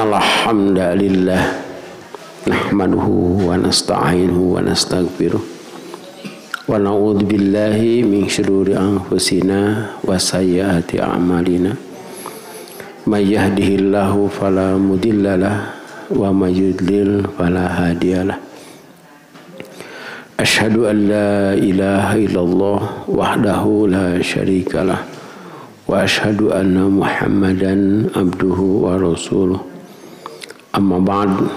Innal hamdalillah nahmaduhu wa nasta'inuhu wa nastaghfiruh wa na'udzu billahi min syururi anfusina wa sayyiati a'malina may yahdihillahu fala mudhillalah wa may yudlil fala hadiyalah. Asyhadu an la ilaha illallah wahdahu la syarikalah wa asyhadu anna Muhammadan abduhu wa rasuluh. Amma ba'd.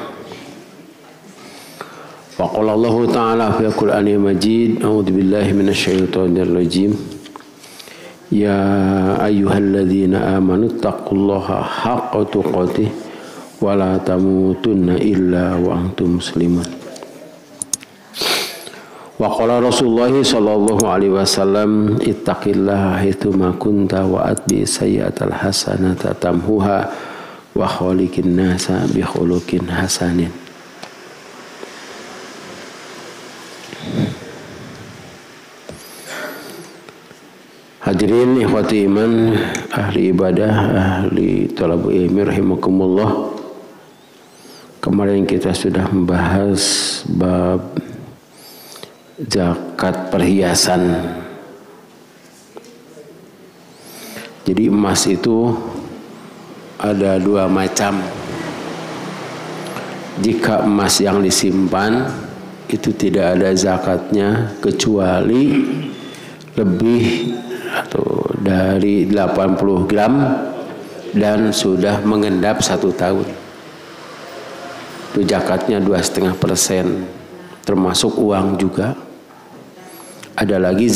Wa qala Allah ta'ala fi Qur'anil Majid, a'udzu billahi minasyaitonir rajim. Ya ayyuhalladzina amanu taqullaha haqqa tuqatih wa la tamutunna illa wa antum muslimun. Wa qala Rasulullah sallallahu alaihi wasallam, ittaqillaha haitsu ma kunta wa atbi sayyi'atal hasanata tamhuha wa khaliqin nasa bi khuluqin hasanin. Hadirin ikhwati iman, ahli ibadah, ahli thalabul ilmi rahimakumullah. Kemarin kita sudah membahas bab zakat perhiasan. Jadi emas itu ada dua macam. Jika emas yang disimpan itu tidak ada zakatnya kecuali lebih atau dari 80 gram dan sudah mengendap 1 tahun. Itu zakatnya 2,5%, termasuk uang juga. Ada lagi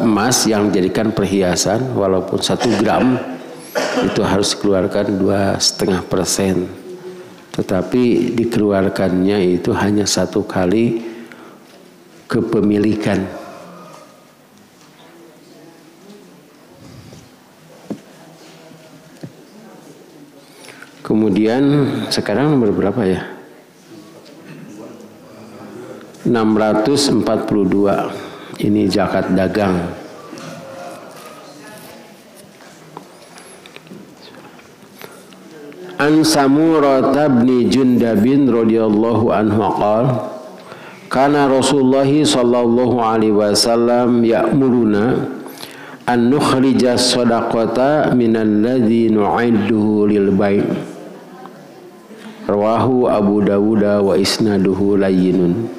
emas yang dijadikan perhiasan, walaupun 1 gram itu harus dikeluarkan 2,5%, tetapi dikeluarkannya itu hanya 1 kali kepemilikan. Kemudian sekarang nomor berapa ya? 642. Ini zakat dagang. An Samurah bin Jundabin radhiyallahu anhu qala kana Rasulullah sallallahu alaihi wasallam ya'muruna an nukhrija shadaqata minal ladzi nu'idduhu lil bai'. Rawahu Abu Dawud wa isnaduhu layyinun.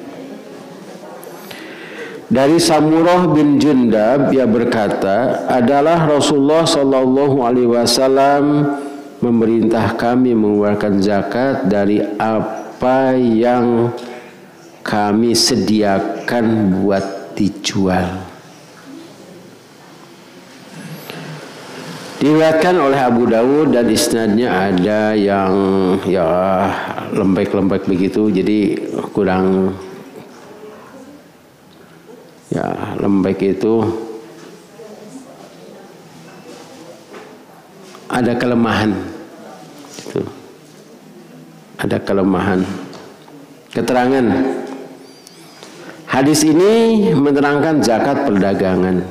Dari Samurah bin Jundab, ia berkata, adalah Rasulullah sallallahu alaihi wasallam memerintah kami mengeluarkan zakat dari apa yang kami sediakan buat dijual. Diriwayatkan oleh Abu Dawud dan isnadnya ada yang ya lembek-lembek begitu, jadi kurang. Ya, lembek itu ada kelemahan. Itu. Ada kelemahan. Keterangan. Hadis ini menerangkan zakat perdagangan.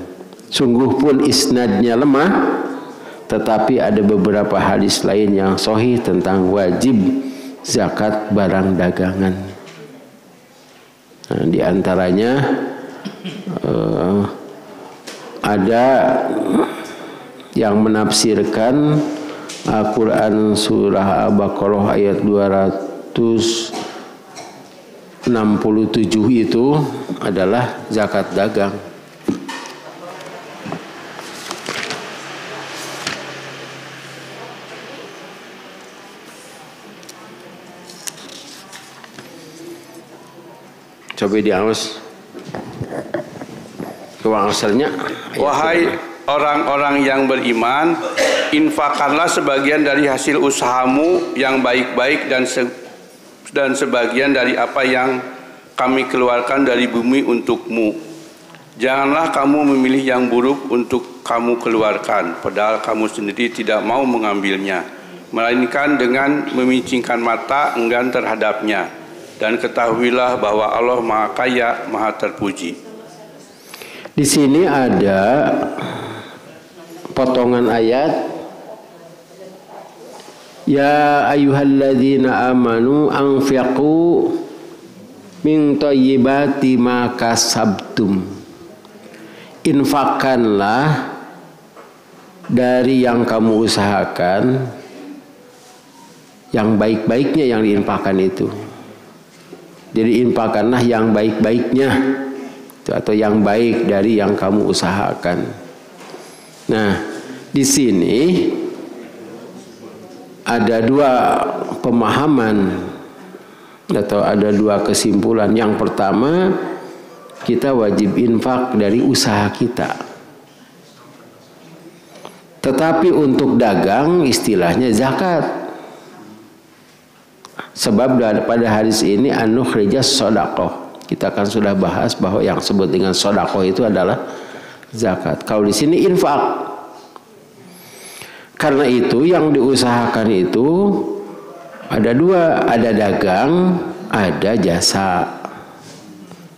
Sungguh pun isnadnya lemah, tetapi ada beberapa hadis lain yang sahih tentang wajib zakat barang dagangan. Nah, di antaranya ada yang menafsirkan Al-Quran surah Al-Baqarah ayat 267 itu adalah zakat dagang. Coba diawas. Kewangsarnya. Wahai orang-orang yang beriman, infakkanlah sebagian dari hasil usahamu yang baik-baik dan sebagian dari apa yang kami keluarkan dari bumi untukmu. Janganlah kamu memilih yang buruk untuk kamu keluarkan, padahal kamu sendiri tidak mau mengambilnya, melainkan dengan memicingkan mata enggan terhadapnya. Dan ketahuilah bahwa Allah Maha Kaya, Maha Terpuji. Di sini ada potongan ayat Ya ayyuhalladzina amanu anfiqu min thayyibati ma kasabtum. Infakkanlah dari yang kamu usahakan, yang baik-baiknya yang diinfakkan itu. Jadi infakkanlah yang baik-baiknya atau yang baik dari yang kamu usahakan. Nah, di sini ada dua pemahaman atau ada dua kesimpulan. Yang pertama, kita wajib infak dari usaha kita. Tetapi untuk dagang istilahnya zakat. Sebab pada hadis ini an-nukhrijas shadaqah. Kita kan sudah bahas bahwa yang disebut dengan shadaqah itu adalah zakat. Kalau di sini infak. Karena itu yang diusahakan itu ada dua, ada dagang, ada jasa.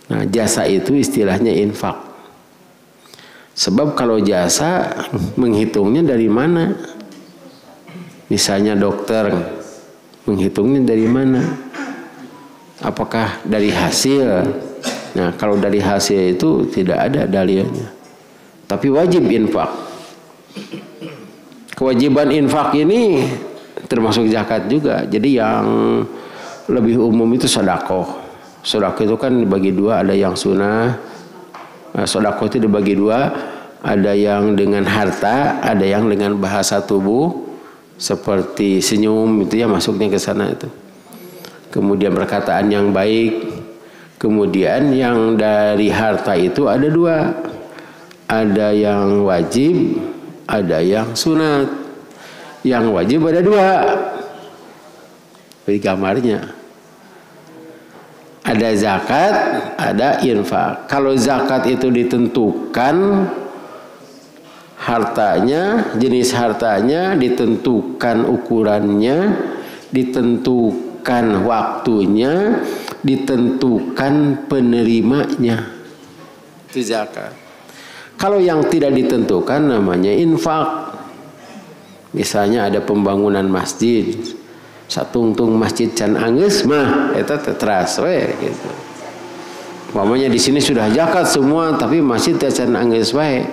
Nah, jasa itu istilahnya infak. Sebab kalau jasa menghitungnya dari mana? Misalnya dokter, menghitungnya dari mana? Apakah dari hasil? Nah, kalau dari hasil itu tidak ada dalilnya. Tapi wajib infak. Kewajiban infak ini termasuk zakat juga. Jadi yang lebih umum itu sedekah. Sedekah itu kan dibagi dua, ada yang sunnah. Sedekah itu dibagi dua, ada yang dengan harta, ada yang dengan bahasa tubuh, seperti senyum itu ya masuknya ke sana itu. Kemudian perkataan yang baik. Kemudian yang dari harta itu ada dua, ada yang wajib, ada yang sunat. Yang wajib ada dua. Beri gambarnya. Ada zakat, ada infak. Kalau zakat itu ditentukan hartanya, jenis hartanya, ditentukan ukurannya, ditentukan waktunya, ditentukan penerimanya. Itu zakat. Kalau yang tidak ditentukan namanya infak. Misalnya ada pembangunan masjid, satungtung masjid can anggeus mah eta teras we gitu. Umpamanya di sini sudah zakat semua tapi masjid teh can anggeus wae.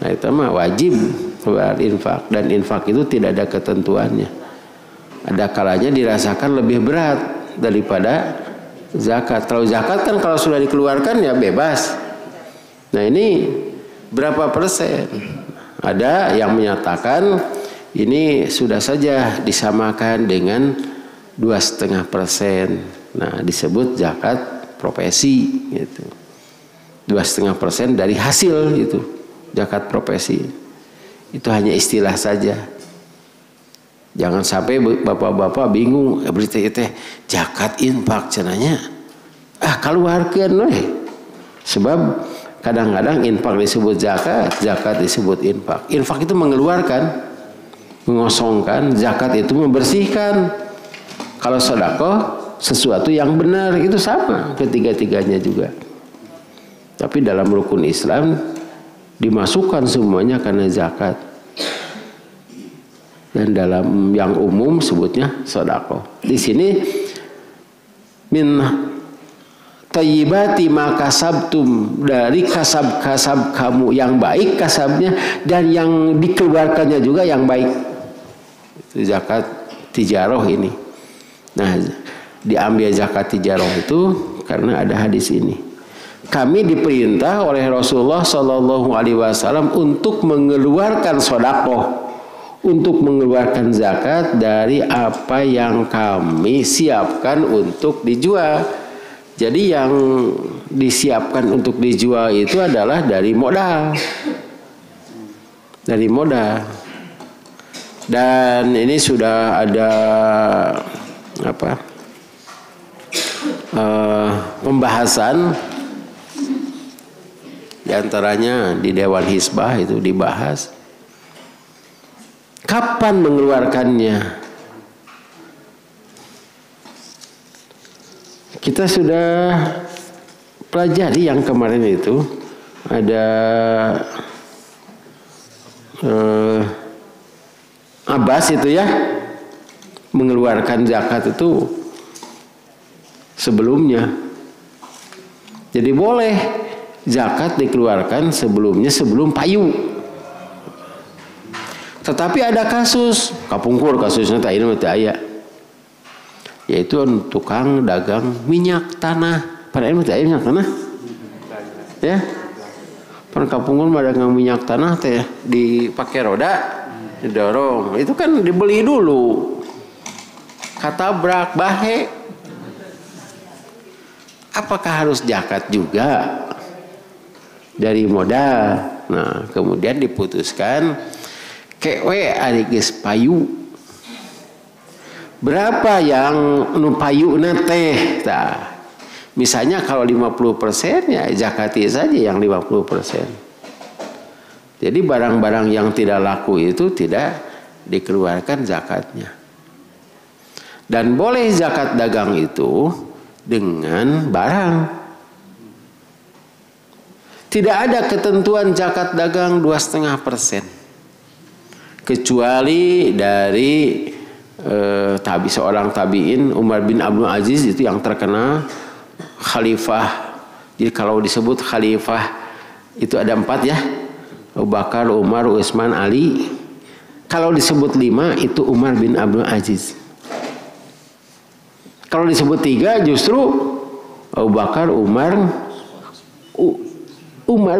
Nah, itu mah wajib berinfak, dan infak itu tidak ada ketentuannya. Ada kalanya dirasakan lebih berat daripada zakat. Kalau zakat kan kalau sudah dikeluarkan ya bebas. Nah, ini berapa persen? Ada yang menyatakan ini sudah saja disamakan dengan 2,5%. Nah, disebut zakat profesi gitu. 2,5% dari hasil itu zakat profesi. Itu hanya istilah saja. Jangan sampai bapak-bapak bingung, berita itu zakat infak cenanya. Keluarkeun we. Sebab kadang-kadang infak disebut zakat, zakat disebut infak. Infak itu mengeluarkan, mengosongkan, zakat itu membersihkan. Kalau sedekah sesuatu yang benar, itu sama ketiga-tiganya juga. Tapi dalam rukun Islam dimasukkan semuanya karena zakat. Dan dalam yang umum sebutnya sedekah. Di sini min thayyibati ma kasabtum, dari kasab-kasab kamu yang baik kasabnya, dan yang dikeluarkannya juga yang baik. Itu zakat tijarah ini. Nah, diambil zakat tijarah itu karena ada hadis ini. Kami diperintah oleh Rasulullah Shallallahu Alaihi Wasallam untuk mengeluarkan sedekah, untuk mengeluarkan zakat dari apa yang kami siapkan untuk dijual. Jadi yang disiapkan untuk dijual itu adalah dari modal. Dari modal. Dan ini sudah ada pembahasan, diantaranya di Dewan Hisbah itu dibahas kapan mengeluarkannya. Kita sudah pelajari yang kemarin itu, ada Abbas itu ya, mengeluarkan zakat itu sebelumnya. Jadi boleh zakat dikeluarkan sebelum payu. Tetapi ada kasus kapungkur, kasusnya tak ini mati aya, yaitu tukang dagang minyak tanah. Pada ini mati aya minyak tanah, ya. Pada kapungkur dagang minyak tanah teh dipakai roda, didorong. Itu kan dibeli dulu, katabrak bahe. Apakah harus zakat juga dari modal? Nah, kemudian diputuskan kewe ari geus payu. Berapa yang nu payuna teh? Tah. Misalnya kalau 50% ya zakati saja yang 50%. Jadi barang-barang yang tidak laku itu tidak dikeluarkan zakatnya. Dan boleh zakat dagang itu dengan barang. Tidak ada ketentuan zakat dagang 2,5%. Kecuali dari seorang tabi'in Umar bin Abdul Aziz, itu yang terkenal khalifah. Jadi kalau disebut khalifah itu ada 4 ya, Abu Bakar, Umar, Utsman, Ali. Kalau disebut 5 itu Umar bin Abdul Aziz. Kalau disebut 3 justru Abu Bakar, Umar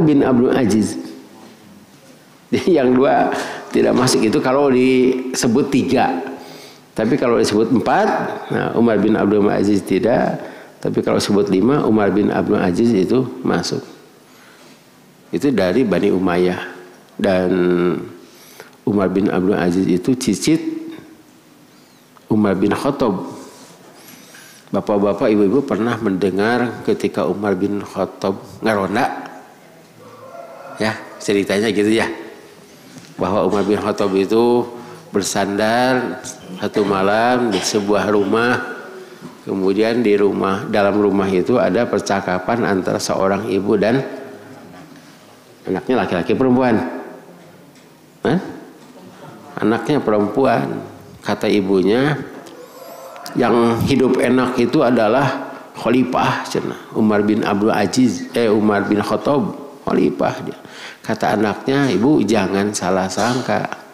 bin Abdul Aziz. Jadi yang 2 tidak masuk itu kalau disebut 3. Tapi kalau disebut 4, nah Umar bin Abdul Aziz tidak. Tapi kalau disebut 5, Umar bin Abdul Aziz itu masuk. Itu dari Bani Umayyah. Dan Umar bin Abdul Aziz itu cicit Umar bin Khattab. Bapak-bapak, ibu-ibu pernah mendengar ketika Umar bin Khattab ngaronda? Ya, ceritanya gitu ya. Bahwa Umar bin Khattab itu bersandar satu malam di sebuah rumah. Kemudian dalam rumah itu ada percakapan antara seorang ibu dan anaknya, laki-laki perempuan. Anaknya perempuan. Kata ibunya, yang hidup enak itu adalah khalifah, Umar bin Abdul Aziz, Umar bin Khattab, khalifah dia. Kata anaknya, ibu jangan salah sangka.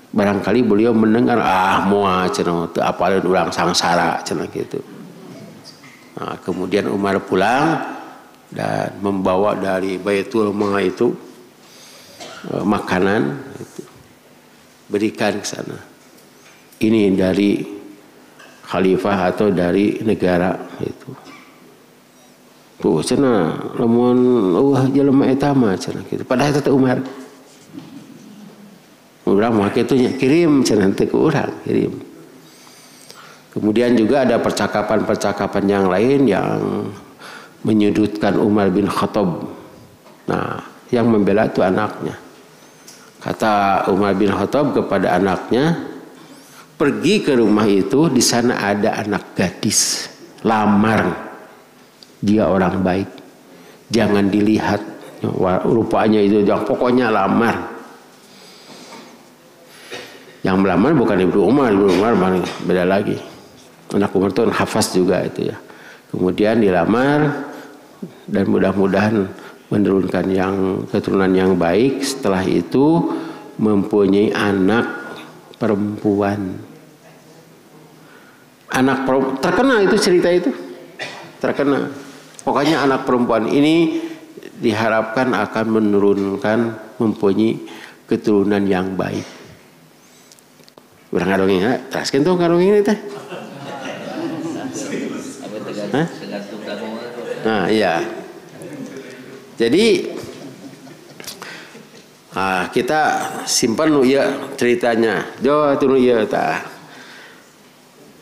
Barangkali beliau mendengar, moal cenah teu apaleun urang sangsara cenah gitu. Nah, kemudian Umar pulang dan membawa dari Baitul Mal itu makanan itu, berikan ke sana. Ini dari khalifah atau dari negara itu. Tuh cenah lamun jelema eta mah cenah gitu. Padahal eta Umar. Urang mah kitu nya kirim cenah teh ku urang kirim. Kemudian juga ada percakapan-percakapan yang lain yang menyudutkan Umar bin Khattab. Nah, yang membela itu anaknya. Kata Umar bin Khattab kepada anaknya, pergi ke rumah itu, di sana ada anak gadis, lamar. Dia orang baik. Jangan dilihat rupanya itu, pokoknya lamar. Yang melamar bukan Ibnu Umar beda lagi. Anak Umar itu hafaz juga itu ya. Kemudian dilamar dan mudah-mudahan menurunkan keturunan yang baik. Setelah itu mempunyai anak perempuan. Anak perempuan terkenal itu, cerita itu terkenal. Pokoknya anak perempuan ini diharapkan akan mempunyai keturunan yang baik. Urang ngadongeng, teraskeun tuh ngadongeng teh. Nah, iya. Jadi kita simpan nu ieu ceritanya. Jo atuh nu ieu tah.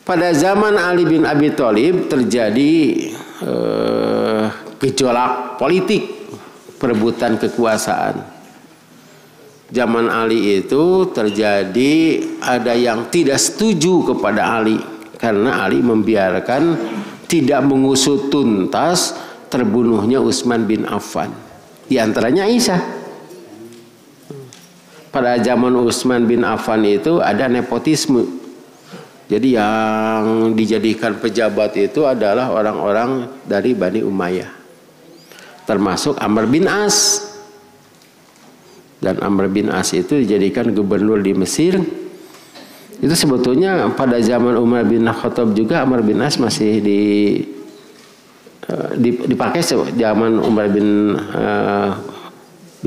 Pada zaman Ali bin Abi Thalib terjadi gejolak politik, perebutan kekuasaan. Zaman Ali itu terjadi ada yang tidak setuju kepada Ali karena Ali membiarkan tidak mengusut tuntas terbunuhnya Utsman bin Affan, di antaranya Aisyah. Pada zaman Utsman bin Affan itu ada nepotisme. Jadi yang dijadikan pejabat itu adalah orang-orang dari Bani Umayyah. Termasuk Amr bin As. Dan Amr bin As itu dijadikan gubernur di Mesir. Itu sebetulnya pada zaman Umar bin Khattab juga Amr bin As masih dipakai zaman Umar bin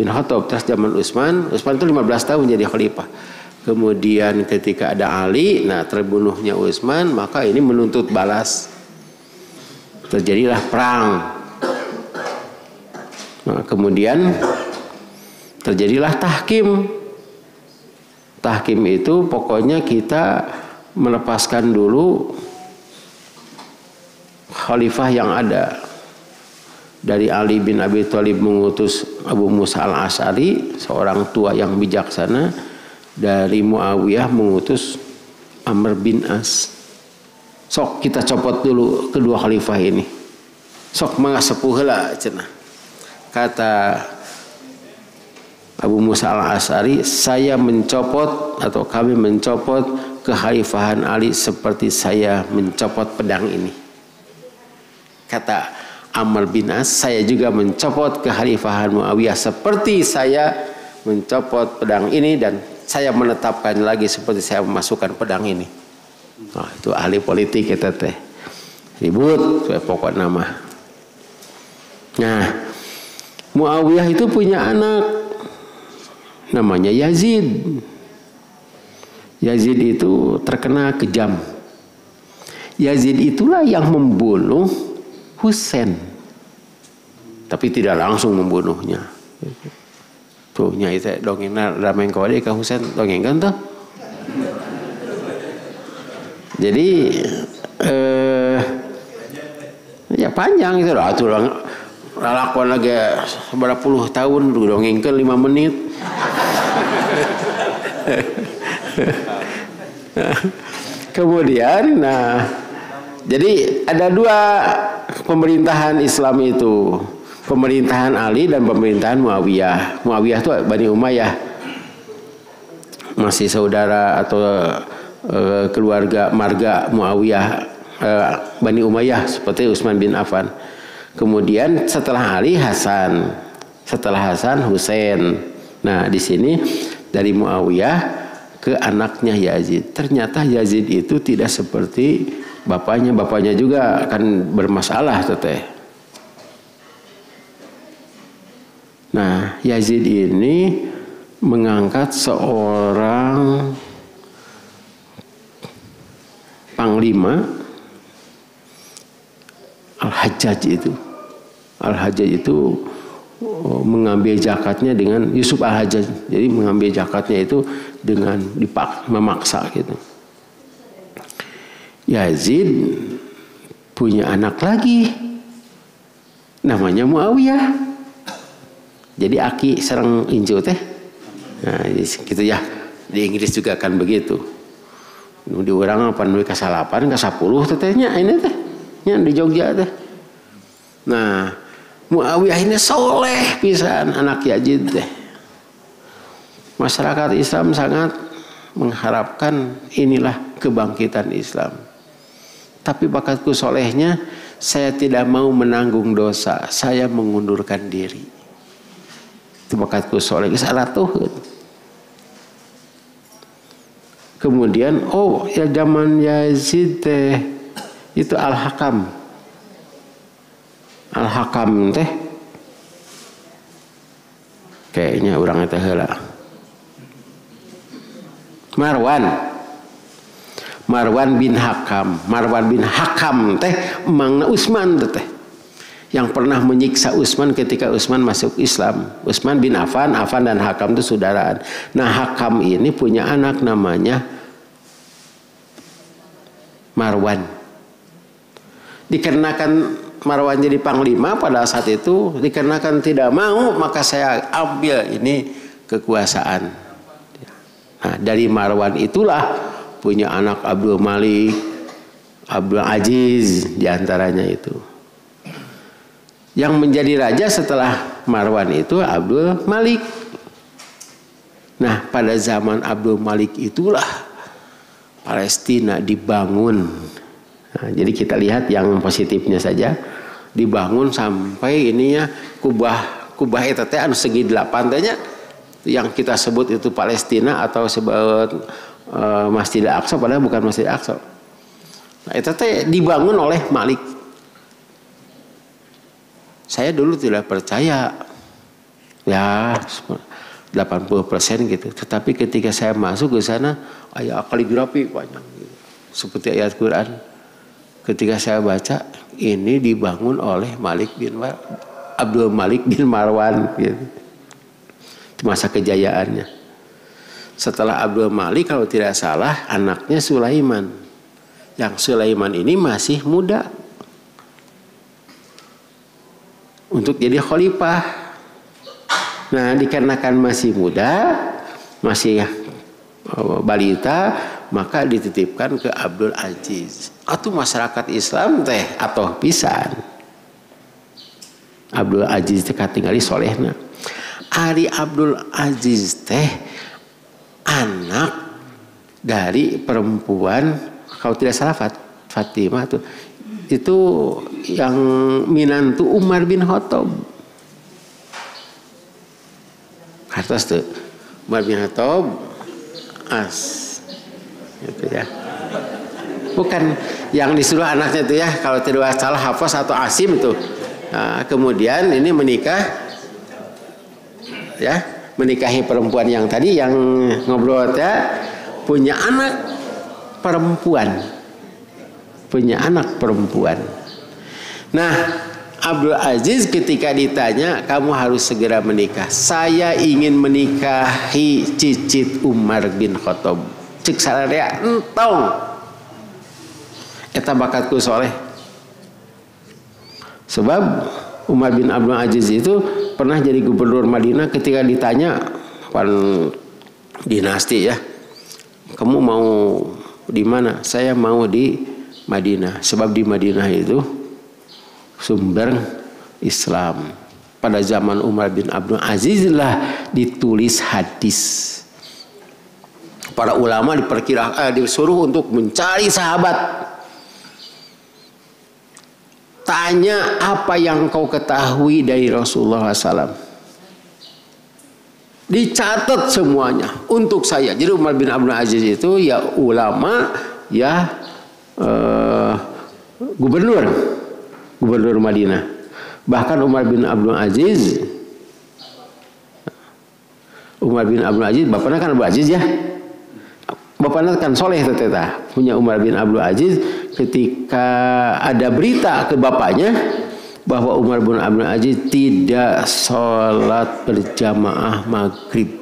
Khattab. Terus zaman Utsman itu 15 tahun jadi khalifah. Kemudian ketika ada Ali, nah terbunuhnya Utsman, maka ini menuntut balas. Terjadilah perang. Nah, kemudian terjadilah tahkim. Tahkim itu pokoknya kita melepaskan dulu khalifah yang ada. Dari Ali bin Abi Thalib mengutus Abu Musa al-Asy'ari, seorang tua yang bijaksana. Dari Muawiyah mengutus Amr bin As. Sok kita copot dulu kedua khalifah ini. Sok mangga sepuh heula cenah. Kata Abu Musa al-Asy'ari, saya mencopot atau kami mencopot kekhalifahan Ali seperti saya mencopot pedang ini. Kata Amr bin As, saya juga mencopot kekhalifahan Muawiyah seperti saya mencopot pedang ini dan saya menetapkan lagi seperti saya memasukkan pedang ini. Oh, itu ahli politik kita teh. Ribut pokok nama. Nah, Muawiyah itu punya anak namanya Yazid. Yazid itu terkena kejam. Yazid itulah yang membunuh Husain. Tapi tidak langsung membunuhnya. Tuh nyai teh dongengna rameng kawade ka Husain dongengkeun tuh. Jadi ya panjang itu lah atuh lalakon lagi berapa puluh tahun dongengkeun 5 menit. Kemudian jadi ada 2 pemerintahan Islam itu. Pemerintahan Ali dan pemerintahan Muawiyah. Muawiyah itu Bani Umayyah. Masih saudara atau keluarga marga Muawiyah, Bani Umayyah seperti Utsman bin Affan. Kemudian setelah Ali Hasan, setelah Hasan Husain. Nah, di sini dari Muawiyah ke anaknya Yazid. Ternyata Yazid itu tidak seperti bapaknya. Bapaknya juga akan bermasalah teteh. Nah, Yazid ini mengangkat seorang panglima Al-Hajjaj itu. Al-Hajjaj itu mengambil zakatnya dengan Yusuf Al-Hajjaj. Jadi mengambil zakatnya itu dengan memaksa gitu. Yazid punya anak lagi namanya Muawiyah. Jadi aki serang inju teh. Nah, gitu ya. Di Inggris juga kan begitu. Di orang apa nu ka-8 ka-10 tetehnya ini teh. Nya di Jogja teh. Nah, Muawiyah ini soleh pisan anak Yazid teh. Masyarakat Islam sangat mengharapkan inilah kebangkitan Islam. Tapi bakatku solehnya, saya tidak mau menanggung dosa. Saya mengundurkan diri. Itu bakatku soleh salah tuh. Kemudian ya zaman Yazid teh itu Al-Hakam. Al-Hakam teh kayaknya orang teh heula. Marwan bin Hakam. Marwan bin Hakam teh emangna Utsman teh. Yang pernah menyiksa Utsman ketika Utsman masuk Islam. Utsman bin Affan, Affan dan Hakam itu saudaraan. Nah, Hakam ini punya anak namanya Marwan. Dikarenakan Marwan jadi panglima pada saat itu, dikarenakan tidak mau, maka saya ambil ini kekuasaan. Nah, dari Marwan itulah punya anak Abdul Malik, Abdul Aziz diantaranya itu. Yang menjadi raja setelah Marwan itu Abdul Malik. Nah, pada zaman Abdul Malik itulah Palestina dibangun. Nah, jadi kita lihat yang positifnya saja, dibangun sampai ininya kubah eta teh anu segi 8 teh yang kita sebut itu Palestina atau sebut Masjid Al-Aqsa, padahal bukan Masjid Al-Aqsa. Nah, eta teh dibangun oleh Malik. Saya dulu tidak percaya, ya 80% gitu. Tetapi ketika saya masuk ke sana, ayat kaligrafi banyak, gitu. Seperti ayat Quran. Ketika saya baca, ini dibangun oleh Abdul Malik bin Marwan, gitu. Itu masa kejayaannya. Setelah Abdul Malik, kalau tidak salah, anaknya Sulaiman. Yang Sulaiman ini masih muda untuk jadi khalifah. Nah, dikarenakan masih muda, masih balita, maka dititipkan ke Abdul Aziz. Atau masyarakat Islam teh atau pisan. Abdul Aziz teh katingali solehna. Ari Abdul Aziz teh anak dari perempuan, kalau tidak salah Fatimah tuh, itu yang minantu Umar bin Khattab. Kartos tuh Umar bin Khattab gitu ya. Bukan yang disuruh anaknya itu ya, kalau tidak salah Hafs atau Asim itu. Nah, kemudian ini menikah, ya, menikahi perempuan yang tadi yang ngobrol ya, punya anak perempuan. Nah, Abdul Aziz ketika ditanya, kamu harus segera menikah. Saya ingin menikahi cicit Umar bin Khattab. Cek sararea entong. Eta bakatku soleh. Sebab Umar bin Abdul Aziz itu pernah jadi gubernur Madinah. Ketika ditanya, pan dinasti ya, kamu mau di mana? Saya mau di Madinah. Sebab di Madinah itu sumber Islam. Pada zaman Umar bin Abdul Aziz lah ditulis hadis. Para ulama disuruh untuk mencari sahabat. Tanya apa yang kau ketahui dari Rasulullah SAW. Dicatat semuanya untuk saya. Jadi Umar bin Abdul Aziz itu ya ulama, ya gubernur Madinah. Bahkan Umar bin Abdul Aziz, bapaknya kan Abdul Aziz ya. Bapaknya kan soleh teteh, punya Umar bin Abdul Aziz. Ketika ada berita ke bapaknya bahwa Umar bin Abdul Aziz tidak sholat berjamaah maghrib,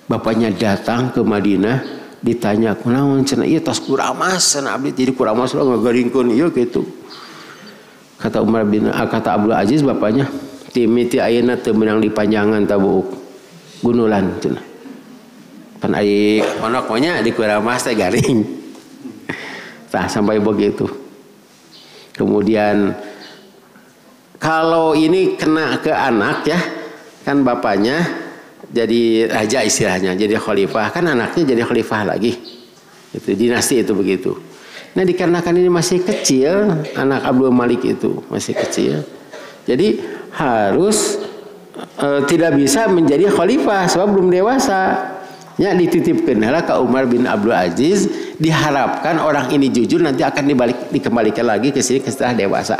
bapaknya datang ke Madinah, ditanya, kunaon cenah ieu tos kuramas cenah abdi, jadi kuramas lo ngagaringkeun ieu gitu. Kata Abdul Aziz bapaknya, timiti ayeuna teu meunang dipanjangan tabuuk gunulan cenah. Pan ai ponoknya di kuramas teh garing. Nah, sampai begitu. Kemudian kalau ini kena ke anak ya, kan bapaknya jadi raja istilahnya, jadi khalifah, kan anaknya jadi khalifah lagi. Itu dinasti itu begitu. Nah, dikarenakan ini masih kecil, anak Abdul Malik itu masih kecil. Jadi harus tidak bisa menjadi khalifah sebab belum dewasa. Ya, dititipkan ke Umar bin Abdul Aziz, diharapkan orang ini jujur nanti akan dikembalikan lagi ke sini setelah dewasa.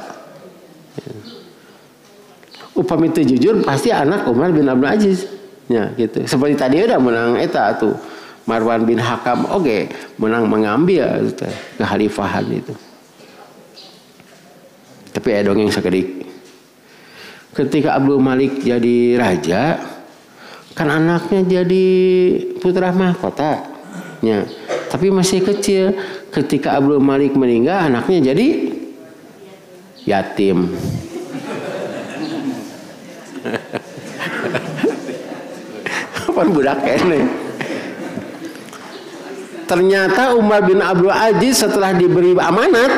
Upami itu jujur pasti anak Umar bin Abdul Aziz. Ya, gitu. Seperti tadi udah menang eta tuh Marwan bin Hakam menang mengambil kekhalifahan itu. Tapi ada dongeng sakedik. Ketika Abdul Malik jadi raja, kan anaknya jadi putra mahkota. Ya. Tapi masih kecil. Ketika Abdul Malik meninggal, anaknya jadi yatim. Kapan budak ini? Ternyata Umar bin Abdul Aziz setelah diberi amanat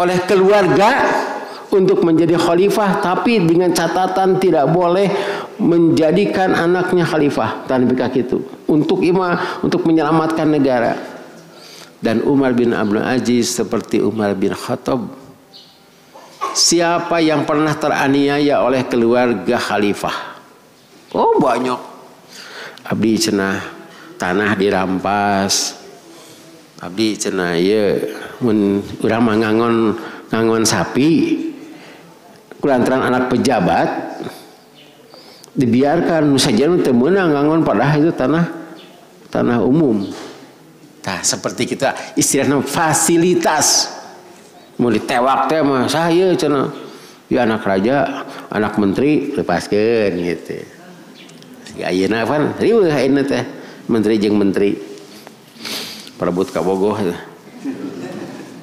oleh keluarga untuk menjadi khalifah, tapi dengan catatan tidak boleh menjadikan anaknya khalifah tanpa itu untuk menyelamatkan negara. Dan Umar bin Abdul Aziz seperti Umar bin Khattab, siapa yang pernah teraniaya oleh keluarga khalifah? Oh banyak. Abdi cenah tanah dirampas, abdi cenah ye mun urang mah ngangon sapi kulantaran anak pejabat dibiarkan saja teu meunang ngangon padahal itu tanah umum. Nah, seperti kita istilahnya fasilitas mau ditewak teh mah saya cenah ya anak raja anak menteri lepaskeun gitu. Ayeuna kan riweuh ayeuna teh menteri jeung menteri perebut ka bogoh.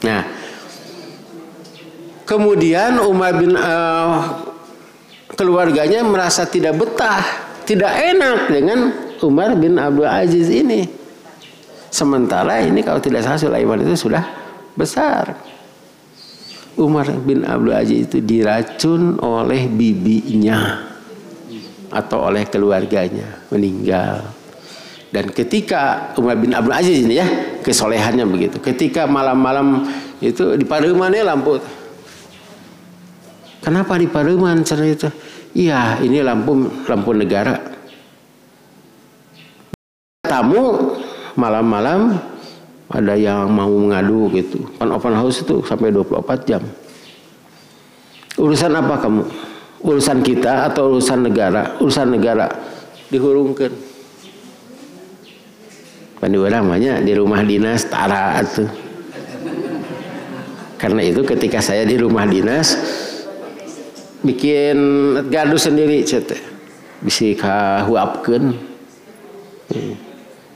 Nah, kemudian Umar bin keluarganya merasa tidak betah, tidak enak dengan Umar bin Abdul Aziz ini. Sementara ini kalau tidak salah Sulaiman itu sudah besar. Umar bin Abdul Aziz itu diracun oleh bibinya atau oleh keluarganya, meninggal. Dan ketika Umar bin Abdul Aziz ini ya, kesolehannya begitu. Ketika malam-malam itu di Pareuman lampu. Kenapa di Pareuman cara itu? Iya, ini lampu negara. Tamu malam-malam ada yang mau mengadu gitu. Kan open house itu sampai 24 jam. Urusan apa kamu? Urusan kita atau urusan negara? Urusan negara dihurungkan. Pandi orang banyak di rumah dinas tara tuh. Karena itu ketika saya di rumah dinas bikin gaduh sendiri cete. Bisi kahuapkeun.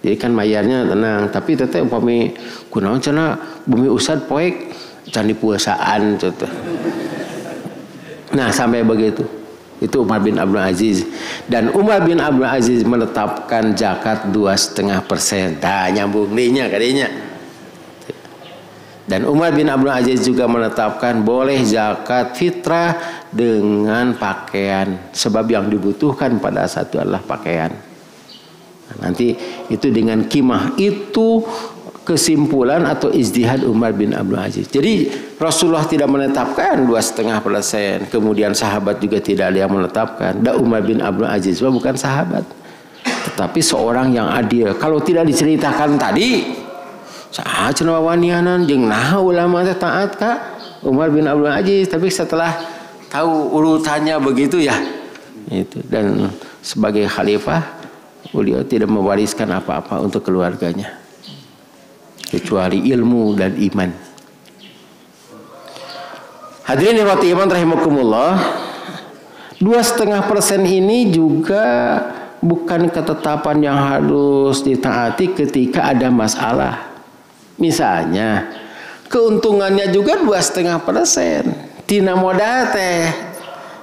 Jadi kan mayarnya tenang, tapi teteh upami kunaon cenah bumi usad poek can dipuasaan cete. Nah, sampai begitu. Itu Umar bin Abdul Aziz. Dan Umar bin Abdul Aziz menetapkan zakat 2,5%. Nah, nyambung dinya kadinya. Dan Umar bin Abdul Aziz juga menetapkan boleh zakat fitrah dengan pakaian. Sebab yang dibutuhkan pada saat itu adalah pakaian. Nanti itu dengan kimah itu kesimpulan atau ijtihad Umar bin Abdul Aziz. Jadi Rasulullah tidak menetapkan 2,5%, kemudian sahabat juga tidak ada yang menetapkan. Dan Umar bin Abdul Aziz bukan sahabat, tetapi seorang yang adil. Kalau tidak diceritakan tadi, saha cenah wawanianan jeung naha ulama teh taat ka Umar bin Abdul Aziz. Tapi setelah tahu urutannya begitu ya, itu dan sebagai khalifah beliau tidak mewariskan apa-apa untuk keluarganya kecuali ilmu dan iman. Hadirin rahmati iman rahimakumullah, 2,5% ini juga bukan ketetapan yang harus ditaati ketika ada masalah. Misalnya keuntungannya juga 2,5%. Tina modal teh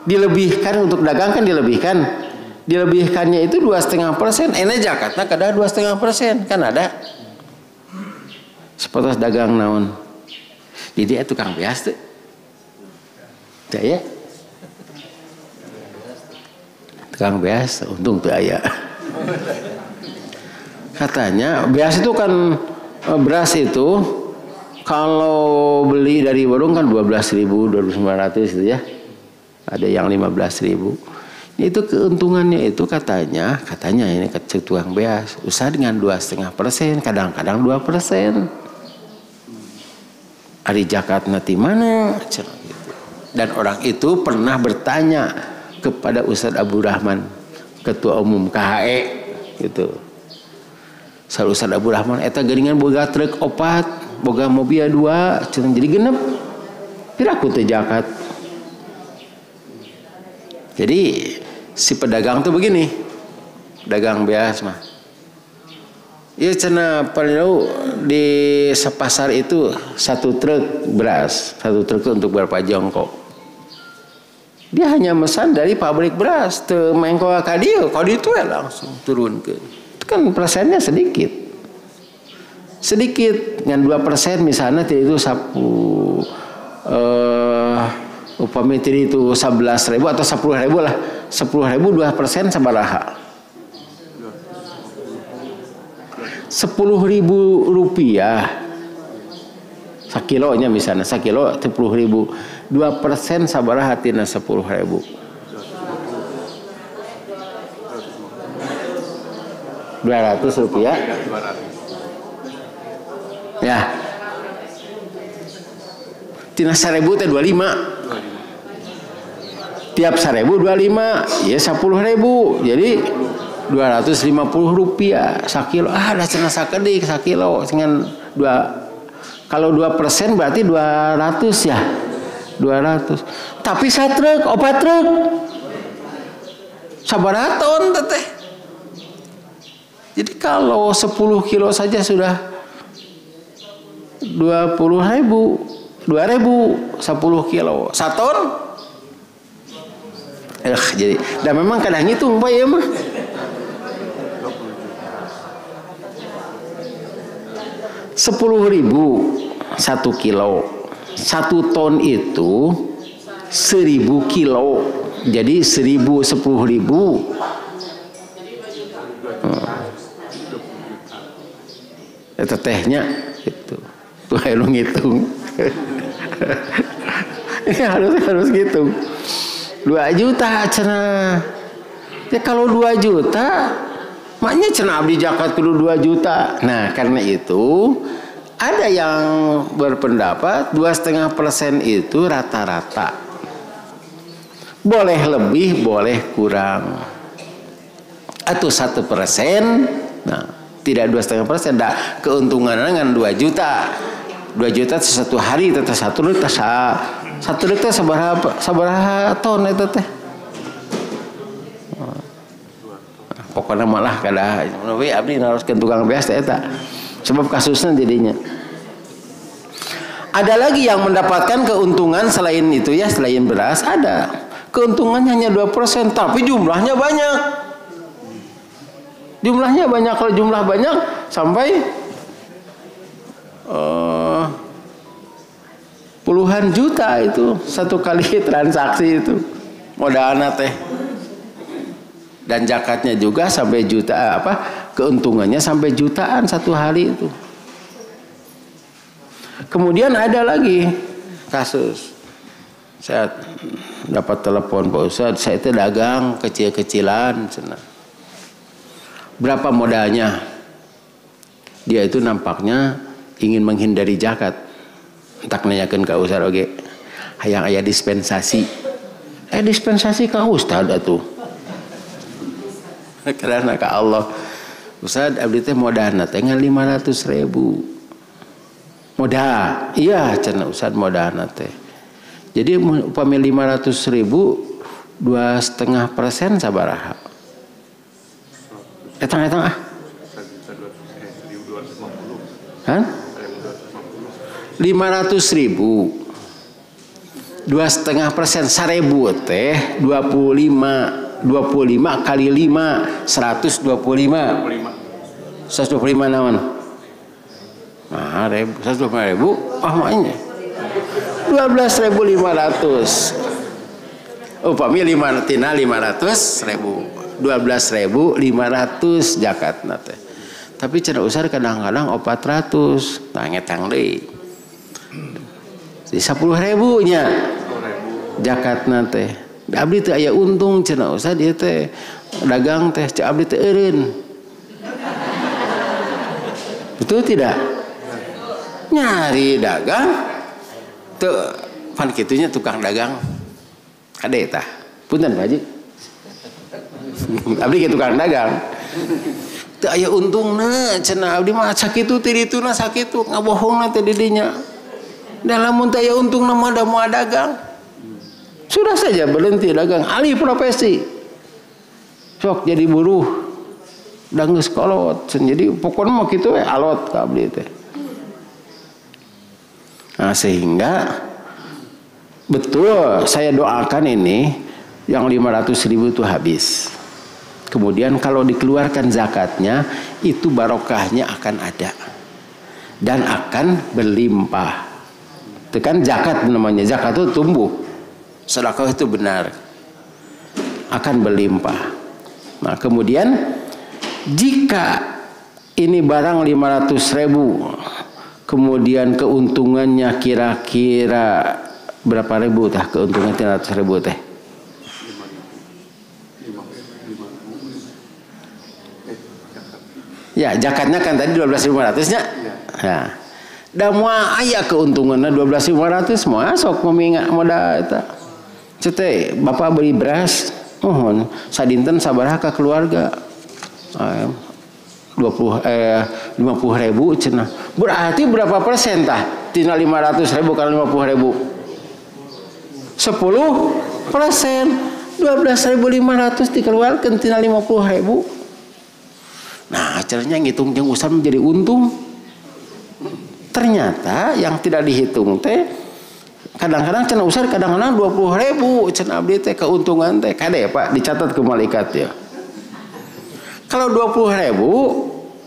dilebihkan untuk dagang kan dilebihkannya itu 2,5%. Ene zakatna kada 2,5% kan ada. Sepotos dagang naon. Di dia tukang beas teh. Ya. Tukang beas untung teu aya. Katanya beas itu kan beras itu kalau beli dari warung kan 12.000, 2.900 gitu ya. Ada yang 15.000. Itu keuntungannya itu katanya ini ke tukang beas usaha dengan 2,5%, kadang-kadang 2%. Ari zakat nanti mana? Dan orang itu pernah bertanya kepada Ustadz Abu Rahman, ketua umum KHE gitu. Ustadz Abu Rahman eta geuningan boga truk 4, boga mobil 2, cenah jadi genep. Piraku teh zakat. Jadi si pedagang tuh begini, dagang beas mah. Iya cenah paling di sepasar itu 1 truk beras, 1 truk itu untuk berapa jongkok. Dia hanya mesan dari pabrik beras, teu mengko ka dieu, ka ditu langsung turunkeun. Itu kan persennya sedikit. Sedikit dengan 2% misalnya itu sapu Upami itu 11.000 atau 10.000 lah. 10.000 2% sabaraha? 10.000 rupiah. Sakilonya misalnya, sakilo 10.000. 2% sabaraha tina 10.000? 200 rupiah. Ya. Tina 1.000 teh 25. Tiap 1.000 25, ya 10.000. Jadi 250 rupiah sakilo. Dah cenah sakedik sakilo dengan 2. Kalau 2% berarti 200 ya. 200. Tapi satrek, opat truk. Sabaraha ton teh. Jadi kalau 10 kilo saja sudah 20.000, 2.000 10 kilo. Saton? Jadi, dan memang kadang ngitung Pak ya mah. 10.000 1 kilo. 1 ton itu 1.000 kilo. Jadi 10.000 10.000. Itu tehnya gitu. Tuh lu ngitung. Ini harus gitu. 2 juta cenah. Ya kalau 2 juta maknya cenah abdi zakat kudu 2 juta. Nah, karena itu ada yang berpendapat 2,5% itu rata-rata. Boleh lebih, boleh kurang. Atau 1%. Nah, tidak 2,5%. Nah, keuntungan dengan 2 juta. 2 juta satu hari teteh 1 liter. 1 liter sabaraha ton itu teh. Pokoknya malah kada we abdi naroskeun tukang beas teh eta. Sebab kasusnya jadinya. Ada lagi yang mendapatkan keuntungan selain itu ya, selain beras ada. Keuntungannya hanya 2%, tapi jumlahnya banyak. Jumlahnya banyak, kalau jumlah banyak sampai puluhan juta itu satu kali transaksi itu modalna teh. Dan zakatnya juga sampai juta keuntungannya sampai jutaan satu hari itu. Kemudian ada lagi kasus. Saya dapat telepon Pak Ustadz, saya itu dagang kecil-kecilan. Berapa modalnya? Dia itu nampaknya ingin menghindari zakat. Tak nanyakeun ka Ustadz oge. Hayang aya dispensasi. Dispensasi ka Ustadz atuh. Karena ka Allah. Ustadz abdi teh modalna teh 500.000. Modal. Iya cenah Ustadz modalna teh. Jadi upami 500.000 2,5% sabaraha? Etang-etang 500.000 2,5% 1.000 teh 25 kali 5 125 naon? Nah, 125.000 maknya 12.500. Upami 500.000 12.500 zakat nate. Tapi cenah usar kadang-kadang 400. Tah ngetang deui. Di 10.000 nya zakat nate. Abdi teh aya untung cenah usah dia teh dagang teh cek abdi teh eureun. Betul tidak? Nyari dagang teu pan kitunya tukang dagang. Kade tah. Punten Pak Haji. Abdi ke tukang dagang. Teu aya untungna cenah abdi mah sakitu ti dituna sakitu ngabohongna teh di dinya. Da lamun teu aya untungna mah da moal dagang. Sudah saja berhenti dagang, alih profesi. Sok jadi buruh. Dan geus kolot. Jadi pokoknya mah kitu we alot ka abdi teh. Nah, sehingga betul saya doakan ini yang 500.000 itu habis. Kemudian kalau dikeluarkan zakatnya itu barokahnya akan ada dan akan berlimpah. Itu kan zakat namanya, zakat itu tumbuh. sedekah itu benar akan berlimpah. Nah, kemudian jika ini barang 500.000, kemudian keuntungannya kira-kira berapa ribu tah? Keuntungan 300.000 teh. Ya, zakatnya kan tadi 12.500-nya. Nah, da moal aya keuntunganna 12.500 moal sok meminga moda eta. Cete bapak beli beras, mohon sadinten sabaraha ka keluarga. 50.000 cenah. Berarti berapa persen tah? Tina 500.000 kan 50.000. 10%. 12.500 dikeluarkan tina 50.000. Nah, caranya ngitung jeung usah menjadi untung. Ternyata yang tidak dihitung teh kadang-kadang cenah usah kadang-kadang 20.000 cenah abdi teh keuntungan teh kade Pak dicatat ke malaikat ya. Kalau 20.000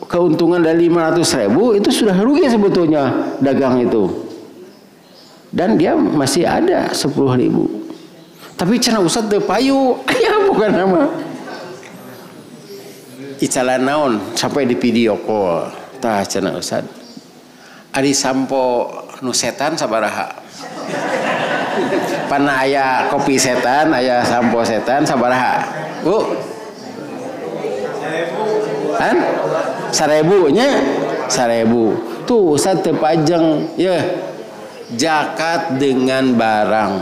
keuntungan dari 500.000 itu sudah rugi sebetulnya dagang itu. Dan dia masih ada 10.000. Tapi cenah usah teu payu, aya bukan nama. Icalan naon sampai di video call tah cenah Ustad ari sampo nu setan sabaraha pana aya kopi setan aya sampo setan sabaraha Bu kan 1.000 nya 1.000 tuh Ustad teu pajeng ya zakat dengan barang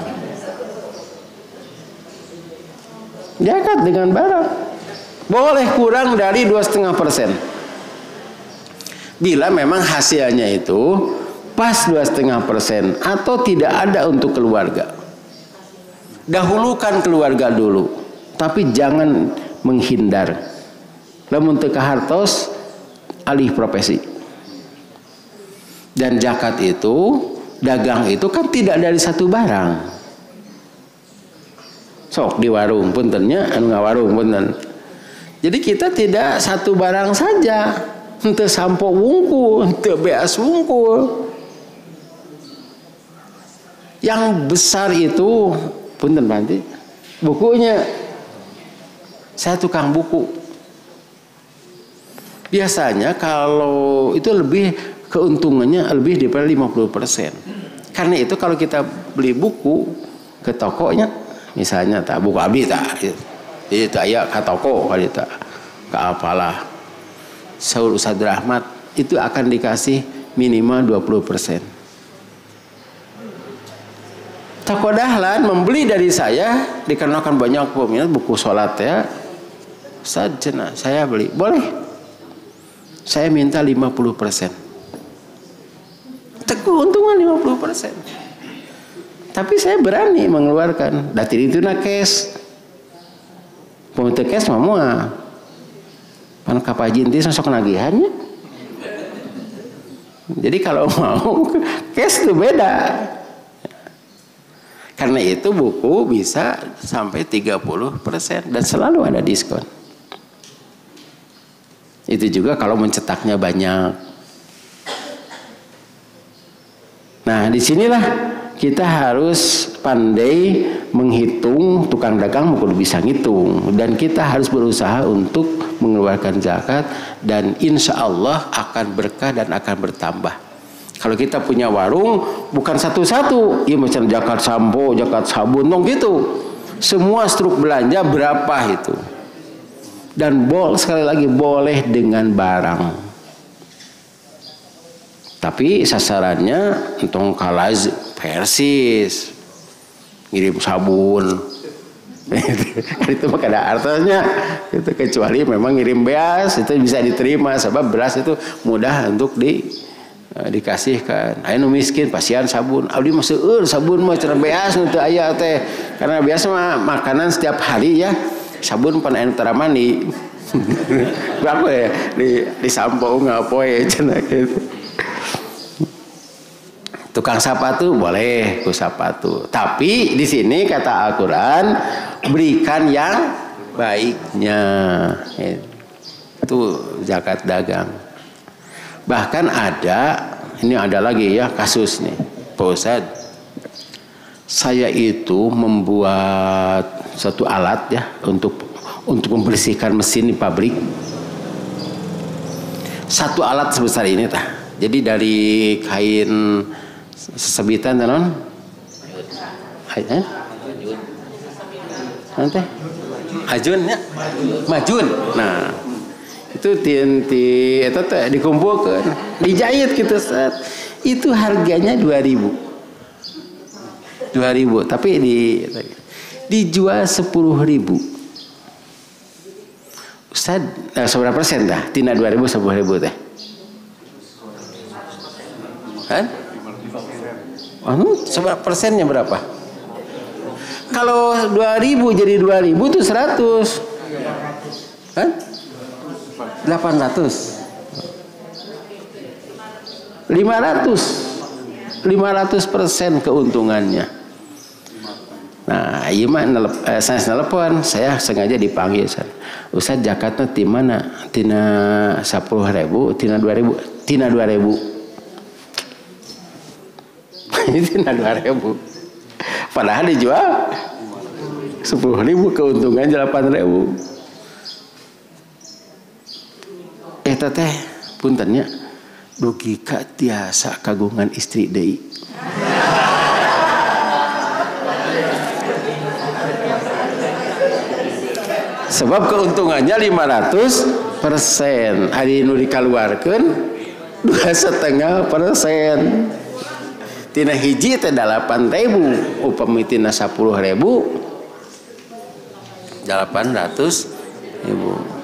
zakat dengan barang boleh kurang dari 2,5%. Bila memang hasilnya itu pas 2,5% atau tidak ada untuk keluarga. Dahulukan keluarga dulu, tapi jangan menghindar. Lamun teu kahartos alih profesi. Dan zakat itu, dagang itu kan tidak dari satu barang. Sok di warung puntennya anu ngawarung punten. Jadi kita tidak satu barang saja, henteu sampo wungkul, henteu beas wungkul. Yang besar itu, punten nanti bukunya. Saya tukang buku. Biasanya kalau itu lebih keuntungannya lebih daripada 50%. Karena itu kalau kita beli buku ke tokonya, misalnya tak buku abdi tak. Itu aya ka toko kali tak ka apalah Saur Ustaz Rahmat itu akan dikasih minimal 20%. Toko dahlan membeli dari saya dikarenakan banyak peminat buku sholat ya. Ustaz cenah saya beli, boleh. Saya minta 50%. Keuntungan 50%. Tapi saya berani mengeluarkan. Dati itu na cash. Pemerintah cash mah moal. Pan kapajin teh sosok nagihannya. Jadi kalau mau cash itu beda. Karena itu buku bisa sampai 30% dan selalu ada diskon. Itu juga kalau mencetaknya banyak. Nah, disinilah kita harus pandai menghitung, tukang dagang kudu bisa ngitung, dan kita harus berusaha untuk mengeluarkan zakat dan insya Allah akan berkah dan akan bertambah. Kalau kita punya warung bukan satu-satu, ya macam zakat sampo, zakat sabun, dong gitu. Semua struk belanja berapa itu. Dan sekali lagi boleh dengan barang. Tapi sasarannya untung kalaz persis ngirim sabun itu mah kada artinya itu, kecuali memang ngirim beas itu bisa diterima sebab beras itu mudah untuk dikasihkan. Aya nu miskin pasian sabun abdi mah seueur sabun mah cenah beas nu teu aya teh karena biasa mah makanan setiap hari ya sabun pan anu tara mandi berapa ya di sampo ngapoe cenah gitu. Tukang sepatu boleh ku sepatu. Tapi di sini kata Al-Quran berikan yang baiknya. Itu zakat dagang. Bahkan ada, ini ada lagi ya kasus nih, Pak Ustadz. Saya itu membuat satu alat ya untuk membersihkan mesin di pabrik. Satu alat sebesar ini tah. Jadi dari kain sesebitan non. Nanti ajun ya, majun. Nah itu itu dikumpulkan, dijahit gitu set. Itu harganya 2.000. 2.000, tapi dijual 10.000. Ustaz, seberapa persen dah? Tina 2.000 10.000 teh. Kan? Seberapa persennya berapa? Kalau 2.000 jadi 2.000 itu 100. Kan? 800. 500% keuntungannya. Nah, iya mah saya telepon, saya sengaja dipanggil. Ustaz, zakatnya di mana? Tina 10.000, tina 2.000, tina 2.000. Tina 2.000. Padahal dijual 10.000, keuntungan 8.000. Teh puntennya dugi ka tiasa kagungan istri deui. Sebab keuntungannya 500%. Hari nu dikaluarkeun 2,5%. Tina hiji teh 8.000, upami tina 10.000 800.000.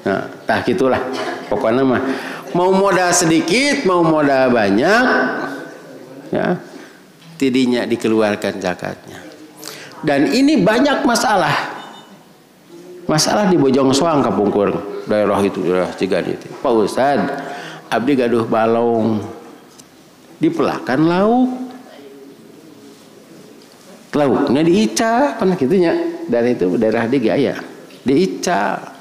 Nah, tah gitulah. Pokoknya mah mau modal sedikit, mau modal banyak, ya, tidinya dikeluarkan zakatnya. Dan ini banyak masalah. Masalah di Bojong Soang kapungkur daerah itu, daerah Ciganti itu. Pak Ustad, abdi gaduh balong dipelakan lauk. Lauknya diica, pernah gitunya. Dari itu daerah di Gaya diica.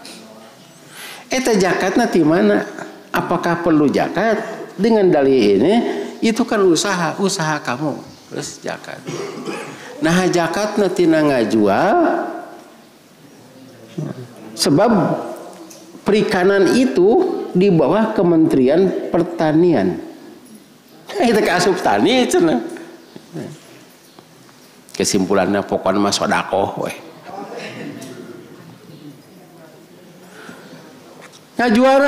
Eta zakatna di mana? Apakah perlu zakat? Dengan dalih ini, itu kan usaha kamu. Terus zakat. Nah, zakatna tina ngajual. Sebab perikanan itu di bawah Kementerian Pertanian. Kita ke asup tani cenah. Kesimpulannya pokoknya mah sodakoh we. Ngajual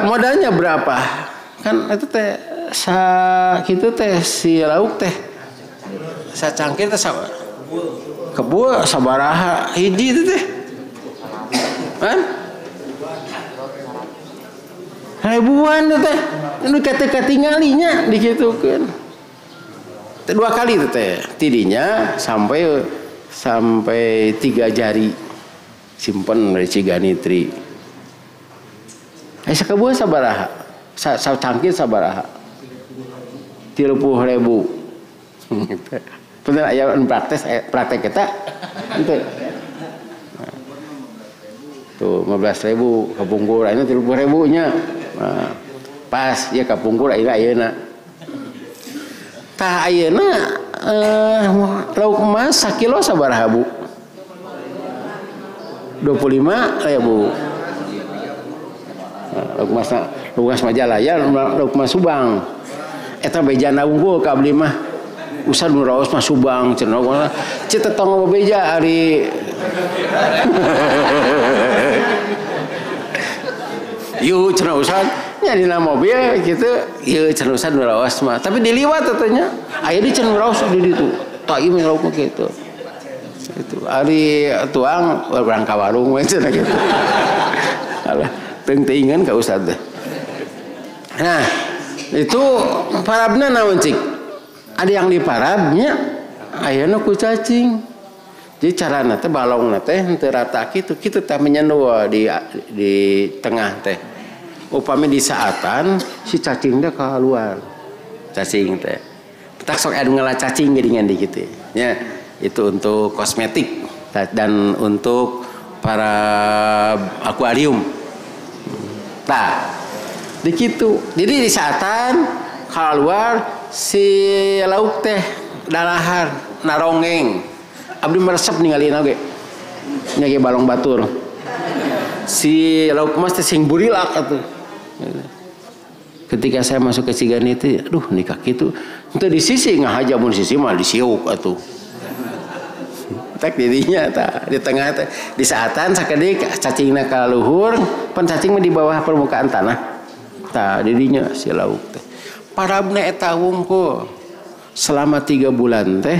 modalnya berapa? Kan itu teh kitu teh si lauk teh sacangkir teh kebul sabaraha hiji itu teh. Kan? Ribuan itu teh. Nu katingalinya dikitukeun. 2 kali itu teh. Tidinya sampai 3 jari simpen dari Ciganitri. Sakabua sabaraha? Sacangkir sabaraha? 30.000. Bener aya praktek kita. Itu. Tuh 15.000 kapungkur, ayeuna 30.000 nya. Nah, pas ya kapungkur ayeuna. Tah ayeuna lauk emas sakilo sabaraha Bu? 25.000. Lauk emas Majalaya, lauk emas Subang. Eta bejana unggul ka abdi mah. Usah nu raos mah Subang cenah. Cita tong beja ari yuk cenah usan nyadina mobil gitu, yuk cenah usan nu raos mah. Tapi diliwat katanya. Aya di cenah raos di ditu. Tak ieu mah lauk kitu. Itu ari tuang urang ka warung we cenah kitu. Alah, teu teuingan ka ustad teh. Nah, itu parabna naon cik? Ada yang di parabnya ayeuna ku cacing. Jadi carana teh balongna teh henteu rata kitu teh menyenduh di tengah teh. Upami di saatan si cacing teh keluar. Cacing teh. Tak sok anu ngalah cacing geuningan di kitu. Ya, itu untuk kosmetik dan untuk para akuarium. Tah, di kitu. Jadi di saatan keluar si lauk teh dalahar narongeng abdi meresep ningalin oge nya ge balong batur si lauk mas teh sing burilak atuh. Ketika saya masuk ke Cigani itu aduh nikah kitu teu di sisi ngahaja mun sisi mah disiuk atuh tak dirinya tak di tengah teh di saatan sakedik cacingna ka luhur pan cacing mah di bawah permukaan tanah tak dirinya si lauk teh parabna eta wungkul selama 3 bulan teh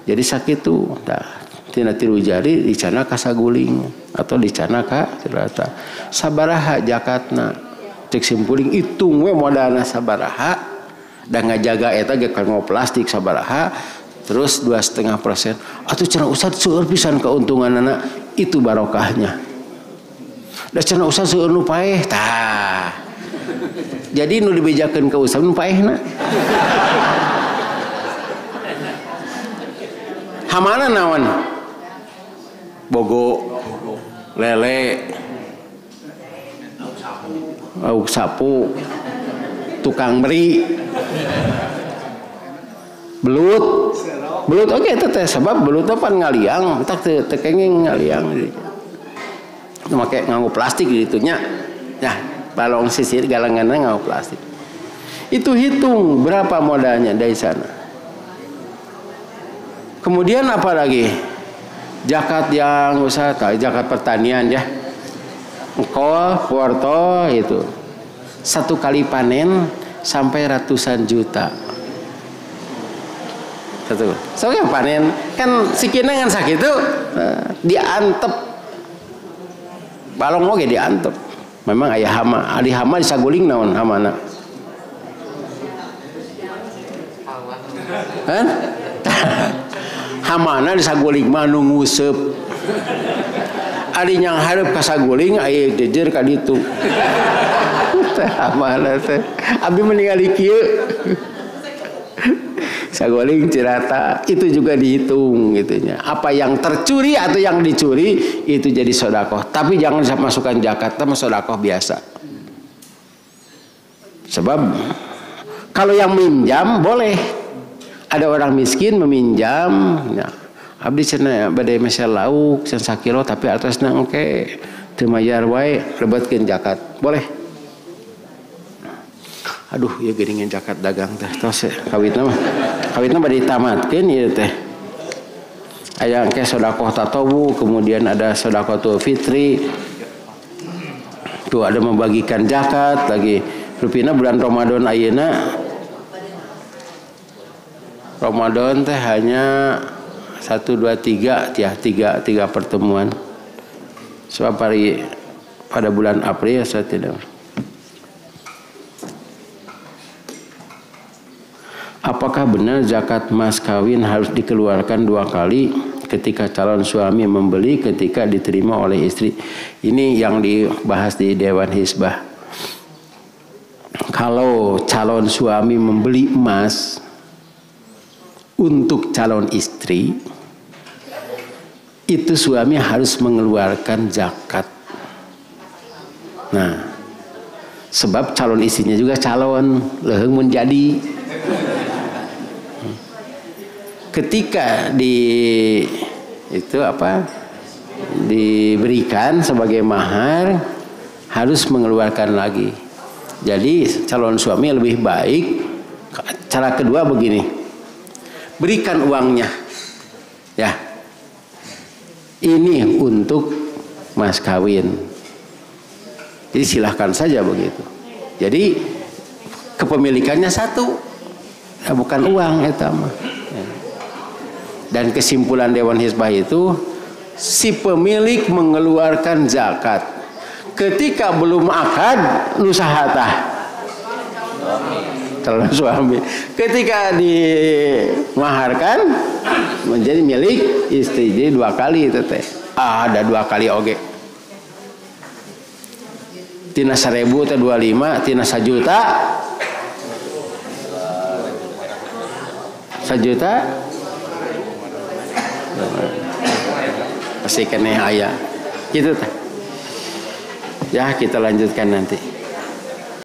jadi sakitu tah tina tilu jari dicana ka saguling atau dicana ka tirata sabaraha jakatna cek simpuling hitung we modalna sabaraha dan ngajaga eta ge kanggo plastik sabaraha terus 2,5%. Atuh cenah Ustaz seueur pisan keuntunganna itu barokahnya. Da cenah Ustaz seueur nu paeh tah. Jadi nu dibejakeun ka Ustaz nu paehna. Hamana naon? Bogo, lele, lauk sapu, tukang beri. Belut oke teh sebab belutnya pan ngaliang tak tekenging ngaliang make nganggo plastik gitu nya ya balong sisir galanganna nganggo plastik itu hitung berapa modalnya dari sana kemudian apa lagi zakat yang usaha zakat pertanian ya engkol wortel itu 1 kali panen sampai ratusan juta. Satu. Soalnya panen kan sikina kan sakitu diantep. Balong oge diantep. Memang aya hama, ari hama disaguling naon hamana? Kan? Hamana disaguling mah nu nguseup. Ari nyang hareup ka saguling aya jejer ka ditu. Hamana teh. Abi meningali kieu. Saguling cirata itu juga dihitung gitunya. Apa yang tercuri atau yang dicuri itu jadi sedekah. Tapi jangan masukkan zakat sama sedekah biasa. Sebab kalau yang minjam boleh. Ada orang miskin meminjam. Ya, abdi cenah bade mesel lauk can 1 kilo tapi atasna engke teu mayar wae rebetkeun zakat. Boleh. Aduh ya geuningan zakat dagang teh tos kawitna bade ditamatkeun ieu teh aya engke sedekah tatawu kemudian ada sedekatul fitri tuh ada membagikan zakat lagi rupina bulan Ramadan ayeuna Ramadan teh hanya 1 2 3 ya 3 pertemuan sebab pada bulan April saya tidak. Apakah benar zakat mas kawin harus dikeluarkan 2 kali ketika calon suami membeli ketika diterima oleh istri? Ini yang dibahas di Dewan Hizbah. Kalau calon suami membeli emas untuk calon istri, itu suami harus mengeluarkan zakat. Nah, sebab calon istrinya juga calon, leheung mun jadi. Ketika diberikan sebagai mahar harus mengeluarkan lagi. Jadi calon suami lebih baik cara kedua begini. Berikan uangnya. Ya. Ini untuk mas kawin. Jadi silahkan saja begitu. Jadi kepemilikannya satu. Ya, bukan uang eta mah. Dan kesimpulan Dewan Hizbah itu si pemilik mengeluarkan zakat ketika belum akad nusahatah calon suami ketika dimaharkan menjadi milik istri. Jadi 2 kali itu teh ada 2 kali oge tina 1.000 teh 25 tina 1 juta 1 juta pasti kena ayah gitu teh. Ya kita lanjutkan nanti.